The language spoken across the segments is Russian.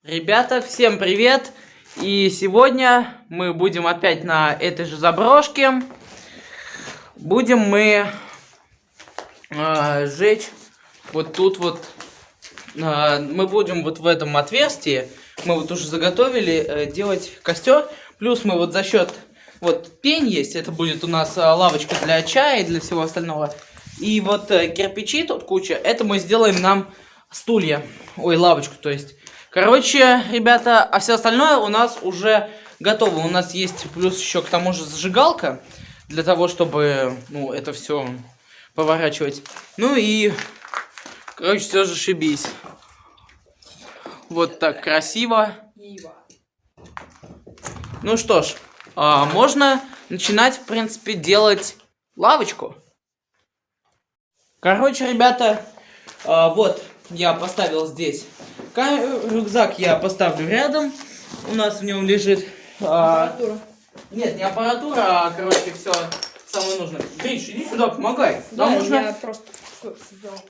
Ребята, всем привет! И сегодня мы будем опять на этой же заброшке. Будем мы сжечь вот тут вот. Мы будем вот в этом отверстии, мы вот уже заготовили, делать костер. Плюс мы вот за счет, вот пень есть, это будет у нас лавочка для чая и для всего остального. И вот кирпичи тут куча, это мы сделаем нам стулья, ой, лавочку то есть. Короче, ребята, а все остальное у нас уже готово. У нас есть плюс еще к тому же зажигалка, для того, чтобы, ну, это все поворачивать. Ну и, короче, все зашибись. Вот так красиво. Ну что ж, можно начинать, в принципе, делать лавочку. Короче, ребята, вот я поставил здесь рюкзак, я поставлю рядом. У нас в нем лежит... аппаратура. Нет, не аппаратура, а, короче, все самое нужное. Гриш, иди сюда, помогай. Да, нужно... я просто сделал.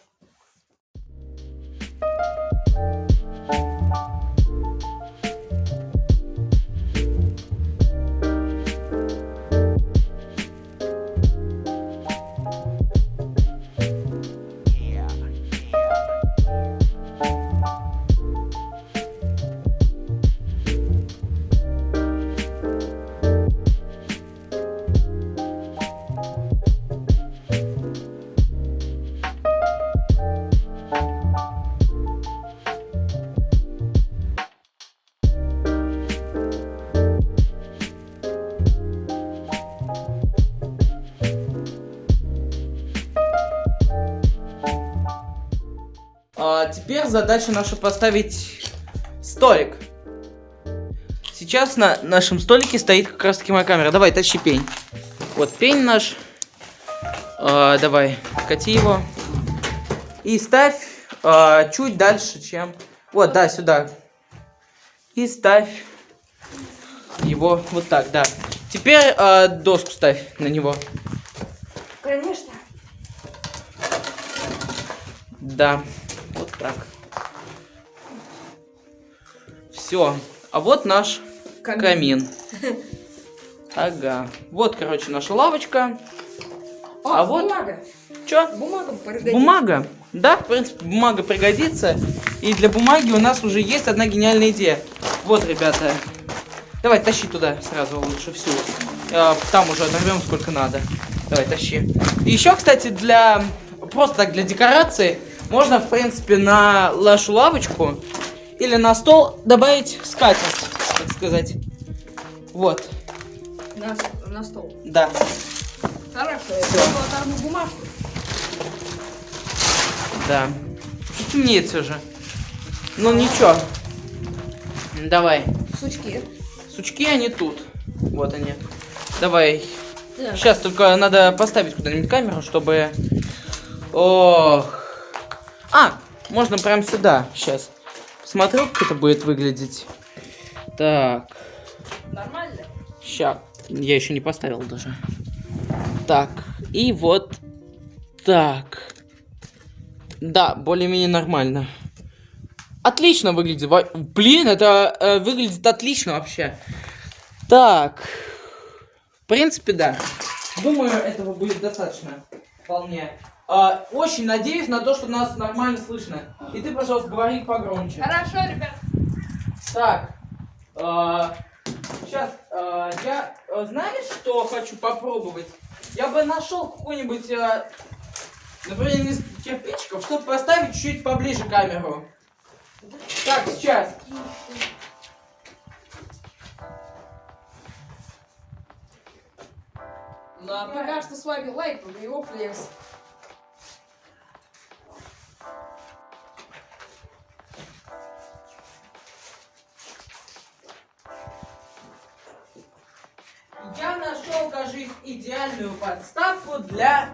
Теперь задача наша поставить столик. Сейчас на нашем столике стоит как раз таки моя камера. Давай, тащи пень. Вот пень наш. Давай, кати его. И ставь чуть дальше, чем... Вот, да, сюда. И ставь его вот так, да. Теперь доску ставь на него. Конечно. Да. Вот так. Все. А вот наш камин. Ага. Вот, короче, наша лавочка. А вот... бумага. Чё? Бумага пригодится. Бумага. Да, в принципе, бумага пригодится. И для бумаги у нас уже есть одна гениальная идея. Вот, ребята. Давай, тащи туда сразу лучше всю. Там уже оторвем сколько надо. Давай, тащи. И еще, кстати, для... Просто так, для декорации... Можно, в принципе, на нашу лавочку или на стол добавить скатерть, так сказать. Вот. На стол. Да. Хорошо, Всё. я оторву бумажку. Да. Чуть темнеет все же. Ну ничего. Давай. Сучки. Сучки они тут. Вот они. Давай. Да. Сейчас только надо поставить куда-нибудь камеру, чтобы... Ох. Можно прям сюда. Сейчас. Посмотрю, как это будет выглядеть. Так. Нормально? Сейчас. Я еще не поставил даже. Так. И вот так. Да, более-менее нормально. Отлично выглядит. Блин, это выглядит отлично вообще. Так. В принципе, да. Думаю, этого будет достаточно. Вполне. Очень надеюсь на то, что нас нормально слышно. И ты, пожалуйста, говори погромче. Хорошо, ребят. Так. Сейчас. Я, знаешь, что хочу попробовать? Я бы нашел какую-нибудь, например, несколько кирпичиков, чтобы поставить чуть поближе камеру. Так, сейчас. Ну, пока что с вами лайк, его флекс. Я нашел, кажется, идеальную подставку для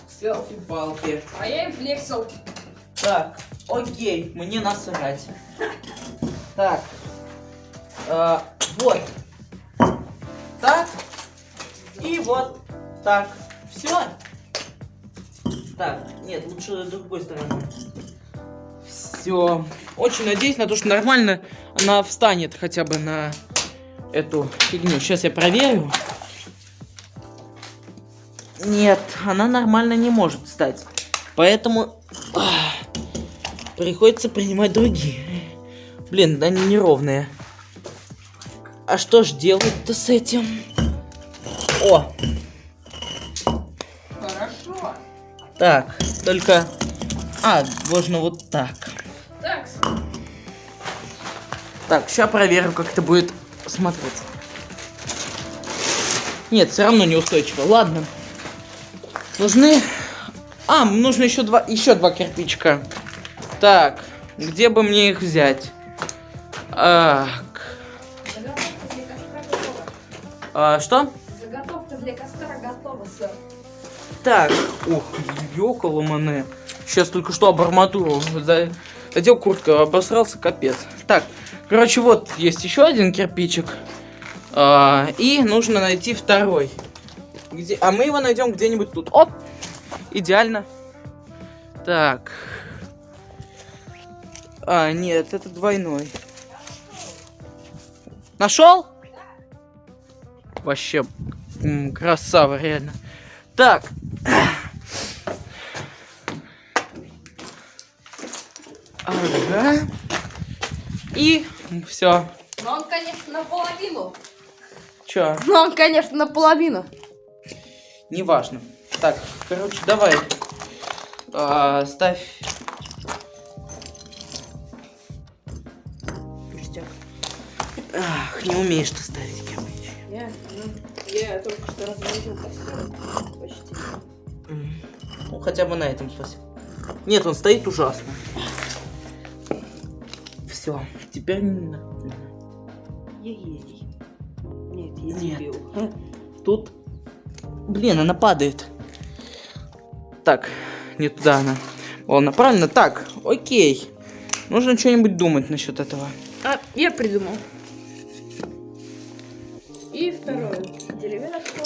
селфи-палки. А я им флексил. Так, окей, мне насрать. Так. Вот. Так. И вот так. Все. Так, нет, лучше с другой стороны. Все. Очень надеюсь на то, что нормально она встанет хотя бы на эту фигню. Сейчас я проверю. Нет, она нормально не может встать. Поэтому приходится принимать другие. Блин, они неровные. А что ж делать-то с этим? О! Хорошо. Так, только... можно вот так. Так, Так, сейчас проверим, как это будет смотреться. Нет, все равно неустойчиво. Ладно. Нужны... нужно еще два кирпичика. Так, где бы мне их взять? Так. заготовка для костра готова. Что? Заготовка для костра готова, сэр. Так, ух, ёкало-мане. Сейчас только что об арматуру задел куртку, обосрался, капец. Так, короче, вот есть еще один кирпичик. И нужно найти второй. А мы его найдем где-нибудь тут. Оп! Идеально. Так. Нет, это двойной. Нашел? Вообще, красава, реально. Так. Ага. И все. Но он, конечно, наполовину. Чё? Но он, конечно, наполовину. Неважно. Так, короче, давай. Ставь. Пустяк. Ах, не умеешь ты ставить кирпич. Я только что разводил костер. Почти. Ну, хотя бы на этом спасибо. Нет, он стоит ужасно. Все, теперь не надо. Я гений. Нет, я Нет. дебил. Тут... Блин, она падает. Так, не туда она. Ладно, правильно. Так, окей. Нужно что-нибудь думать насчет этого. Я придумал. И второе. Деревяшку.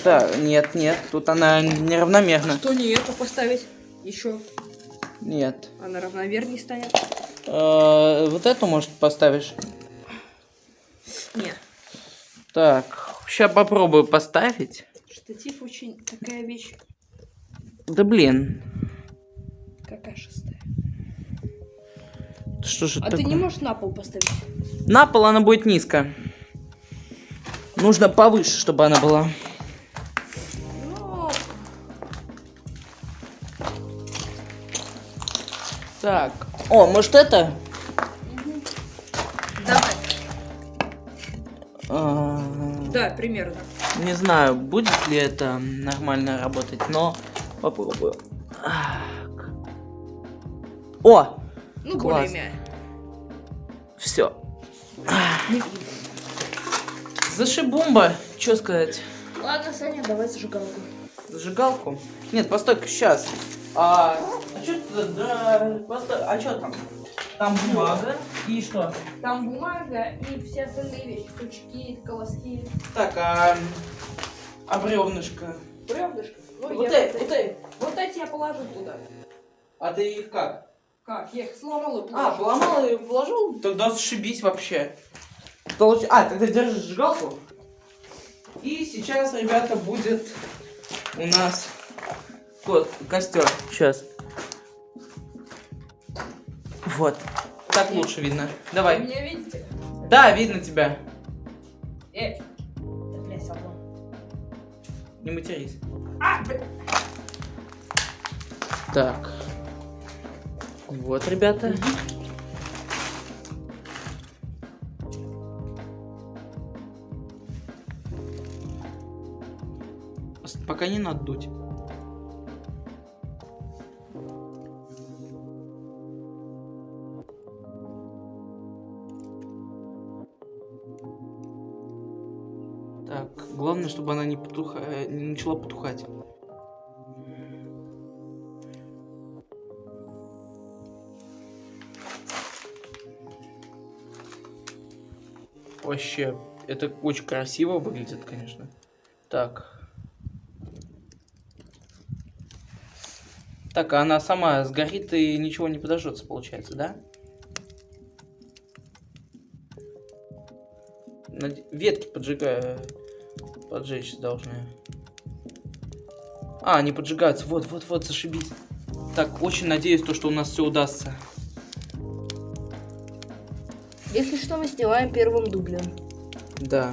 Так, нет, тут она неравномерна. Что не это поставить? Еще. Нет. Она равномернее станет. Вот эту, может, поставишь? Нет. Так, сейчас попробую поставить. Штатив очень такая вещь. Да блин. Какая шестая. Что же А такое? ты не можешь на пол поставить? На пол она будет низко. Нужно повыше, чтобы она была. Ну, Так. О, может это? давай. А, Да, примерно. Не знаю, будет ли это нормально работать, но попробую. Так. О! Ну, Класс. более-менее. Все. Не видно. Зашибумба. Что сказать? Ладно, Саня, давай зажигалку. Зажигалку? Нет, постой-ка, сейчас. А что там? Там бумага и что? Там бумага и все остальные вещи. Крючки, колоски. Так, а бревнышко? Бревнышко. Ну, Вот я эти. вот эти я положу туда. А ты их как? Как? Я их сломал и положил. Поломал и вложил? Тогда зашибись вообще. Тогда держи зажигалку. И сейчас, ребята, будет у нас костер. Сейчас. Вот. Так лучше видно. Вы Давай. меня видите? Да, видно тебя. Да, блядь, собрал. Не матерись. Блядь. Так. Вот, ребята. Пока не надо дуть. Так, главное, чтобы она не начала потухать. Вообще, это очень красиво выглядит, конечно. Так. Так, а она сама сгорит и ничего не подожжется, получается, да? Ветки поджечь должны. А, они поджигаются. Вот, зашибись. Так, очень надеюсь, что у нас все удастся. Если что, мы снимаем первым дублем. Да.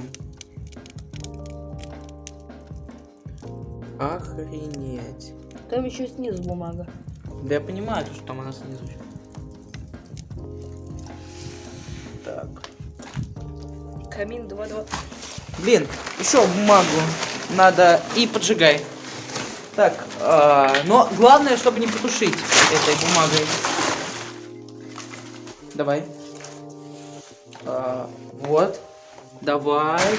Охренеть. Там еще снизу бумага. Да я понимаю, что там она снизу. Так. Камин 2-2. Блин, еще бумагу надо и поджигай. Так, но главное, чтобы не потушить этой бумагой. Давай. Вот. Давай.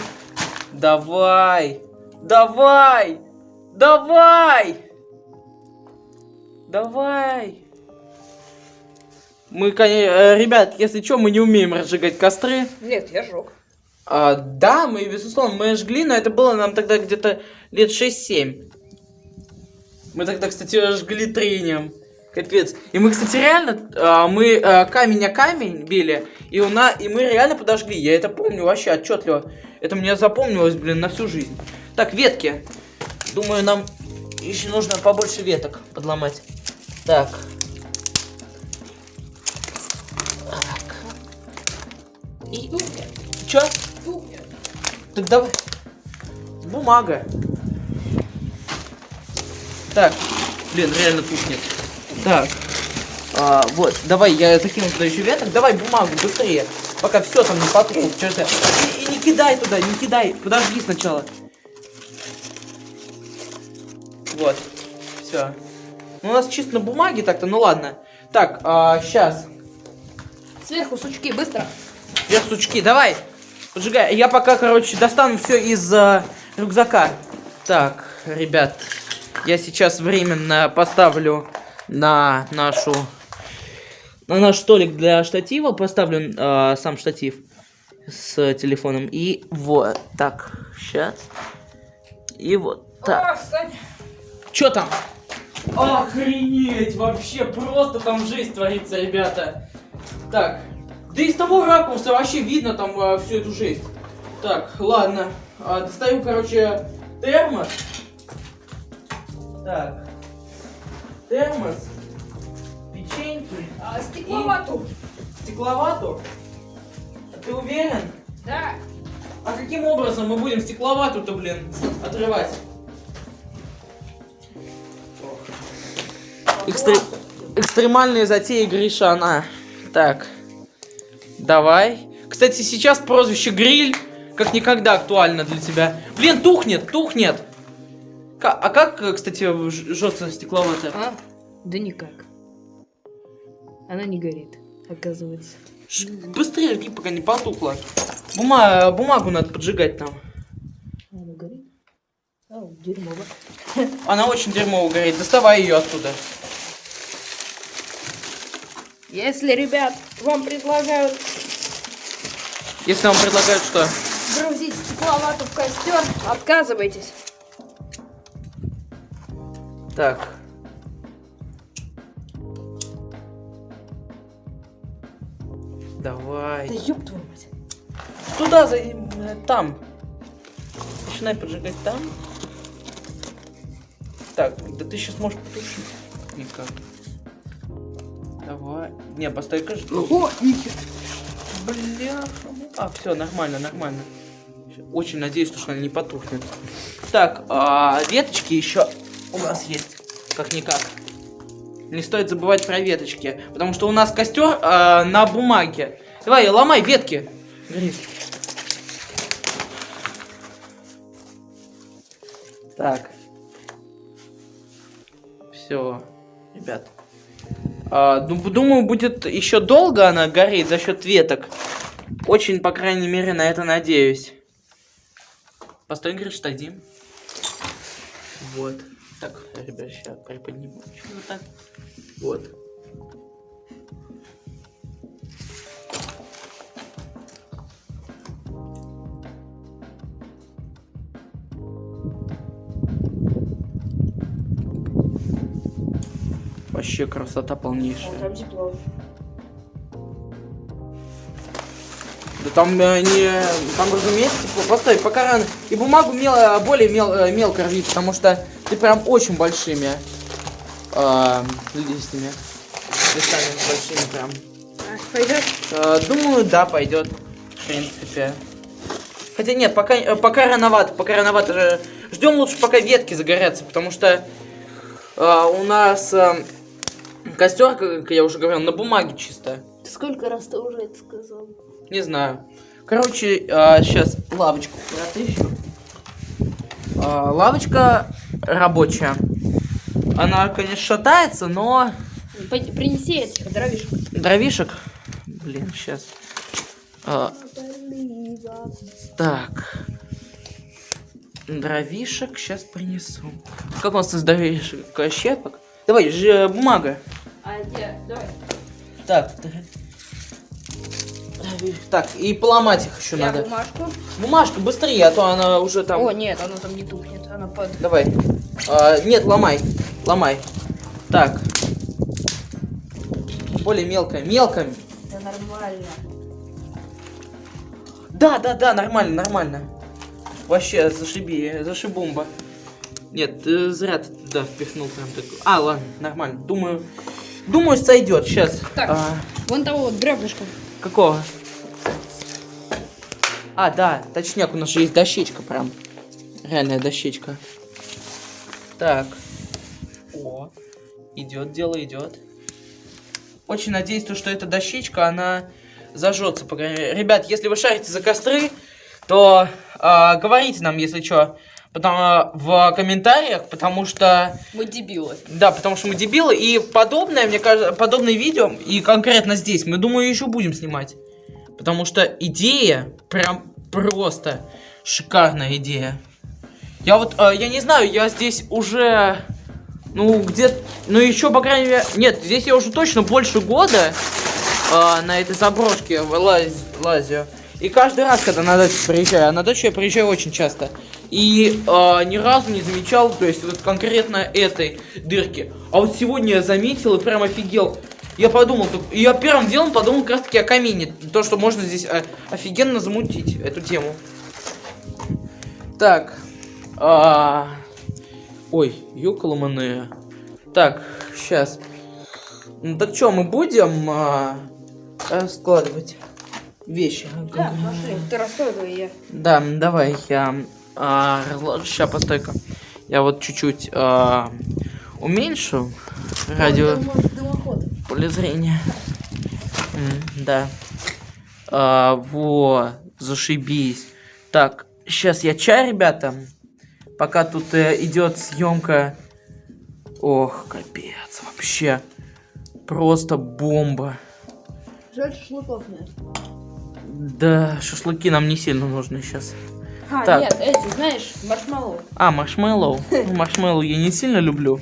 Давай. Давай. Давай. Давай. Мы, ребят, если что, мы не умеем разжигать костры. Нет, я жёг. Да, мы, безусловно, мы жгли, но это было нам тогда где-то лет 6-7. Мы тогда, кстати, жгли трением. Капец. И мы, кстати, реально, мы камень о камень били, и мы реально подожгли. Я это помню вообще отчетливо. Это мне запомнилось, блин, на всю жизнь. Так, ветки. Думаю, нам еще нужно побольше веток подломать. Так. Так. И... Чё? Так давай. Бумага. Так. Блин, реально тухнет. Так. Вот. Давай, я закину туда еще веток. Давай бумагу быстрее. Пока все там не потухнет. Что-то. И не кидай туда, не кидай. Подожди сначала. Вот. Все. Ну, у нас чисто на бумаге так-то, ну ладно. Так, сейчас. Сверху сучки, быстро. Вверх сучки, давай. Поджигай. Я пока, короче, достану все из рюкзака. Так, ребят. Я сейчас временно поставлю на наш столик для штатива. Поставлю сам штатив с телефоном. И вот так. Сейчас. И вот так. Чё там? Охренеть! Вообще просто там жесть творится, ребята. Так. Да и с того ракурса вообще видно там всю эту жесть. Так, ладно. Достаю, короче, термос. Так. Термос. Печеньки. Стекловату. Стекловату? Ты уверен? Да. А каким образом мы будем стекловату-то, блин, отрывать? Экстремальные затеи Гришана. Так. Давай. Кстати, сейчас прозвище Гриль как никогда актуально для тебя. Блин, тухнет, тухнет. А как, кстати, жжется стекловатая? Да никак. Она не горит, оказывается. Быстрее жги, пока не потухла. Бумагу надо поджигать нам. Она горит? Дерьмово. Она очень дерьмово горит. Доставай ее оттуда. Если, ребят, вам предлагают... Если вам предлагают что? Грузить стекловату в костер, отказывайтесь. Так. Давай. Да ёб твою мать. Туда, там. Начинай поджигать там. Так, да ты сейчас можешь потушить. Вика. Давай. Не, постой-ка. О, нихер. Бля. Все, нормально, нормально. Очень надеюсь, что она не потухнет. Так, веточки еще у нас есть. Как-никак. Не стоит забывать про веточки. Потому что у нас костер на бумаге. Давай, ломай ветки. Гриш. Так. Все, ребят. Думаю, будет еще долго она гореть за счет веток. Очень, по крайней мере, на это надеюсь. Постой, Гриш, отойди. Вот. Так, ребят, сейчас приподниму. Вот так. Вот. Вообще красота полнейшая. Там тепло. Да там там, разумеется, тепло. Постой, пока рано. И бумагу более мелко рви, потому что ты прям очень большими листьями. Листами большими прям. Пойдет? Думаю, да, пойдет. В принципе. Хотя нет, пока рановато. Ждем лучше, пока ветки загорятся, потому что у нас костер, как я уже говорил, на бумаге чисто. Сколько раз ты уже это сказал? Не знаю. Короче, сейчас лавочку протыщу. Лавочка рабочая. Она, конечно, шатается, но... Принеси этих дровишек. Дровишек? Блин, сейчас. Так. Дровишек сейчас принесу. Как у нас из дровишек? Щепок? Давай, бумага. А где? Давай. Так. Так, и поломать их еще надо. Бумажку. Бумажка, быстрее, а то она уже там... О, нет, она там не тухнет, она под... Давай. Нет, ломай. Так. Более мелко. Да нормально. Да, нормально. Вообще, зашибумба. Нет, ты зря ты туда впихнул прям так. Ладно, нормально. Думаю, сойдет. Сейчас. Так, вон того вот бревнышка. Какого? Да, точняк, у нас же есть дощечка прям. Реальная дощечка. Так. О, идет. Очень надеюсь, что эта дощечка, она зажжется. Ребят, если вы шарите за костры, то говорите нам, если что, в комментариях, потому что... Мы дебилы. Да, потому что мы дебилы, и подобное, мне кажется, подобные видео, и конкретно здесь, мы, думаю, еще будем снимать. Потому что идея прям просто шикарная идея. Я не знаю, я здесь уже... еще, по крайней мере... Нет, здесь я уже точно больше года на этой заброшке лазю. И каждый раз, когда на дачу приезжаю, а на дачу я приезжаю очень часто, и ни разу не замечал, то есть вот конкретно этой дырки. А вот сегодня я заметил и прям офигел. Я первым делом подумал как раз таки о камине. То, что можно здесь офигенно замутить эту тему. Так. Ой, ёкаламане. Так, сейчас. Так что, мы будем складывать вещи? Да, пошли. Ты раскладывай, я. Да, давай, я сейчас, постой-ка. Я вот чуть-чуть уменьшу радио поле зрения. Да. Вот, зашибись. Так, сейчас я чай, ребята. Пока тут идет съемка. Ох, капец, вообще. Просто бомба. Жаль, шашлыков нет. Да, шашлыки нам не сильно нужны сейчас. Так. Нет, эти, знаешь, маршмеллоу. Маршмеллоу. Маршмеллоу я не сильно люблю.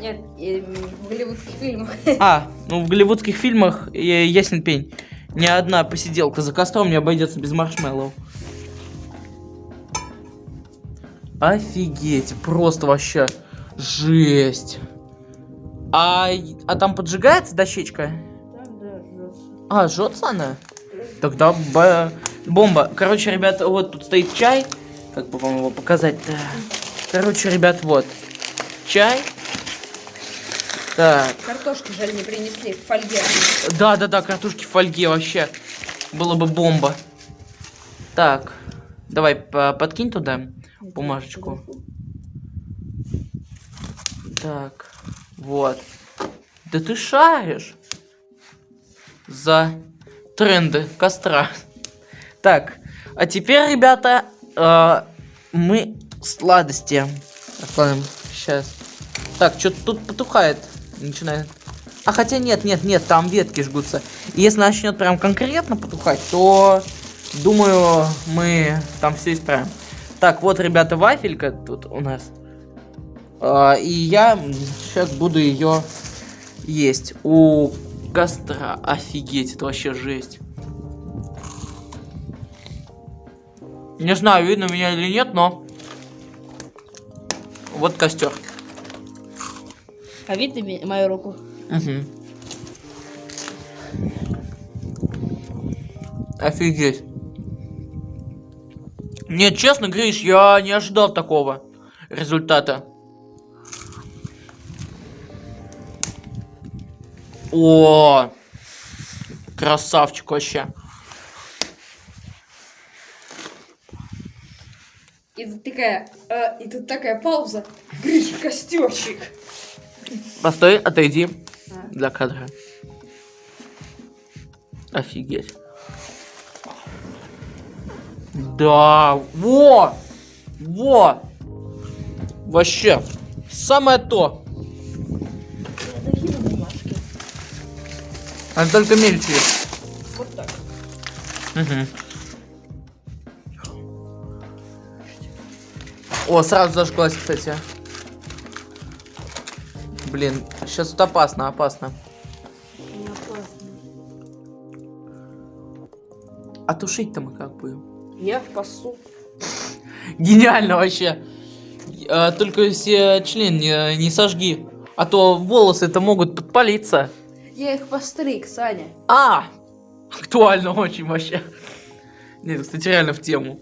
Нет, в голливудских фильмах. В голливудских фильмах, ясен пень, ни одна посиделка за костром не обойдется без маршмеллоу. Офигеть, просто вообще жесть. А там поджигается дощечка? Да, жжется. Жжется она? Тогда бомба. Короче, ребята, вот тут стоит чай. Как бы вам его показать-то? Короче, ребят, вот. Чай. Так. Картошки жаль не принесли в фольге. Да, картошки в фольге вообще. Было бы бомба. Так. Давай, подкинь туда бумажечку. Так. Вот. Да ты шаришь за тренды костра. Так. А теперь, ребята, мы сладости откладываем. Сейчас. Так, что-то тут потухает. Начинает. Хотя нет, там ветки жгутся. И если начнет прям конкретно потухать, то думаю, мы там все исправим. Так, вот, ребята, вафелька тут у нас. И я сейчас буду ее есть. У костра. Офигеть, это вообще жесть. Не знаю, видно меня или нет, но вот костер. А видно мою руку? Угу. Офигеть. Нет, честно, Гриш, я не ожидал такого результата. О, красавчик вообще. И тут такая пауза. Гриша, костёрчик. Постой, отойди А. для кадра. Офигеть. Да, во! Вообще, самое то. Такие бумажки. Она только мельче. Вот так. Угу. О, сразу зажглась, кстати. Блин, сейчас тут опасно. Не опасно. А тушить-то мы как будем? Я в пасу. Гениально вообще. Только все член не сожги. А то волосы-то могут подпалиться. Я их постриг, Саня. Актуально очень вообще. Нет, кстати, реально в тему.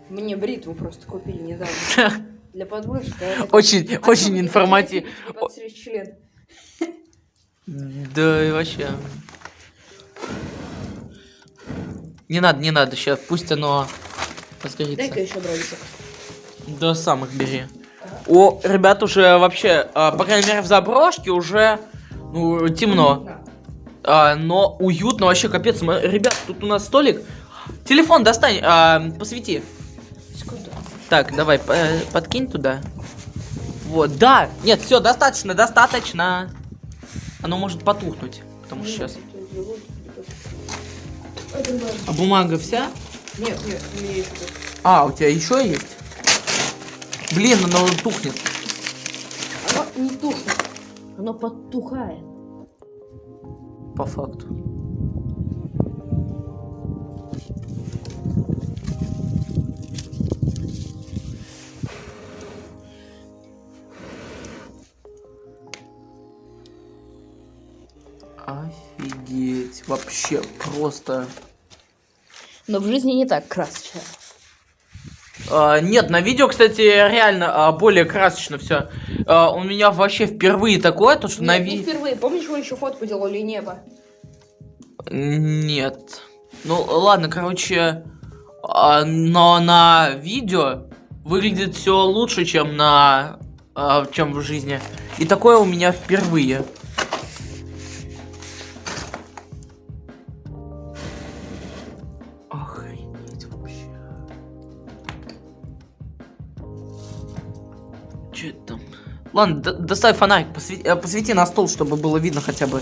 Мне бритву просто купили недавно. Для подмышки. Очень информативно. Подстричь член. Да и вообще. Не надо сейчас, пусть оно разгорится. Дай-ка еще дровишек. До самых бери. О, ребят, уже вообще, по крайней мере, в заброшке уже, ну, темно. Но уютно, вообще капец. Ребят, тут у нас столик. Телефон достань, посвети. Секунду. Так, давай, подкинь туда. Вот, да. Нет, все, достаточно. Оно может потухнуть, потому что сейчас. А бумага вся? Нет, у меня еще тут. У тебя еще есть? Блин, оно тухнет. Оно не тухнет. Оно подтухает. По факту. Офигеть. Вообще просто. Но в жизни не так красочно. Нет, на видео, кстати, реально более красочно все. У меня вообще впервые такое, то что Нет, на не видео. впервые. Помнишь, мы еще фотку делали небо? Нет. Ну ладно, короче, но на видео выглядит все лучше, чем чем в жизни. И такое у меня впервые. Охренеть вообще. Че это там? Ладно, доставь фонарик, посвети на стол, чтобы было видно хотя бы,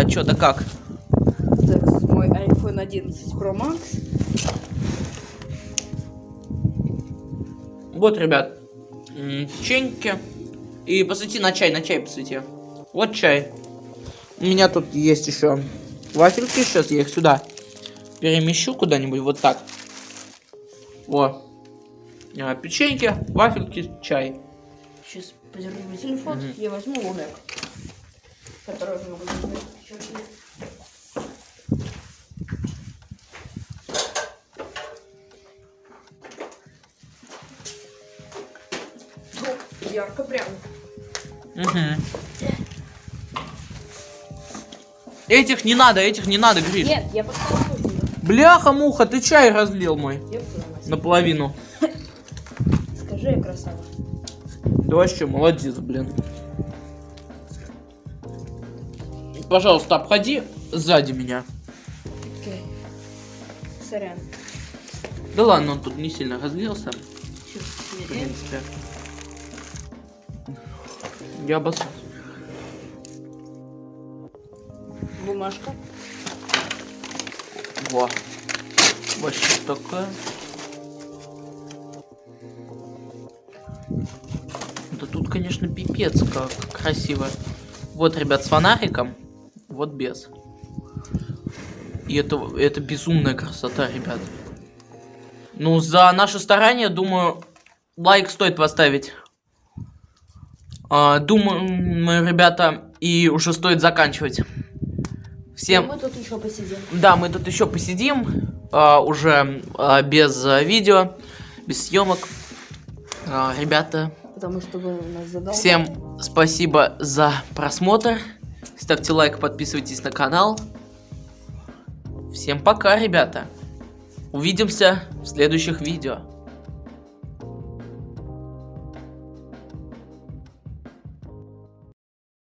что да как. Так, мой iPhone 11 Pro Max. Вот, ребят, печеньки. И посвети на чай посвети. Вот чай. У меня тут есть еще вафельки, сейчас я их сюда перемещу куда-нибудь, вот так. О, печеньки, вафельки, чай. Сейчас подержу мой телефон. Я возьму лунек, который я могу сделать. Ярко прям. Этих не надо, Гриш. Нет, я поставлю тебя. Бляха-муха, ты чай разлил мой. Ёпта, Наполовину. скажи, я красава. Да вообще, молодец, блин. Пожалуйста, обходи сзади меня. Окей. Сорян. Да ладно, он тут не сильно разлился. Чё, В принципе. Я обосрался. бумажка. Во. Вообще такая. Да тут, конечно, пипец как красиво. Вот, ребят, с фонариком. Вот без. И это безумная красота, ребят. Ну, за наше старание, думаю, лайк стоит поставить. Думаю, ребята, и уже стоит заканчивать. Всем... Мы тут еще посидим. Да, мы тут еще посидим, уже без видео, без съемок. Ребята, Потому что вы нас задолбали. всем спасибо за просмотр. Ставьте лайк, подписывайтесь на канал. Всем пока, ребята. Увидимся в следующих видео.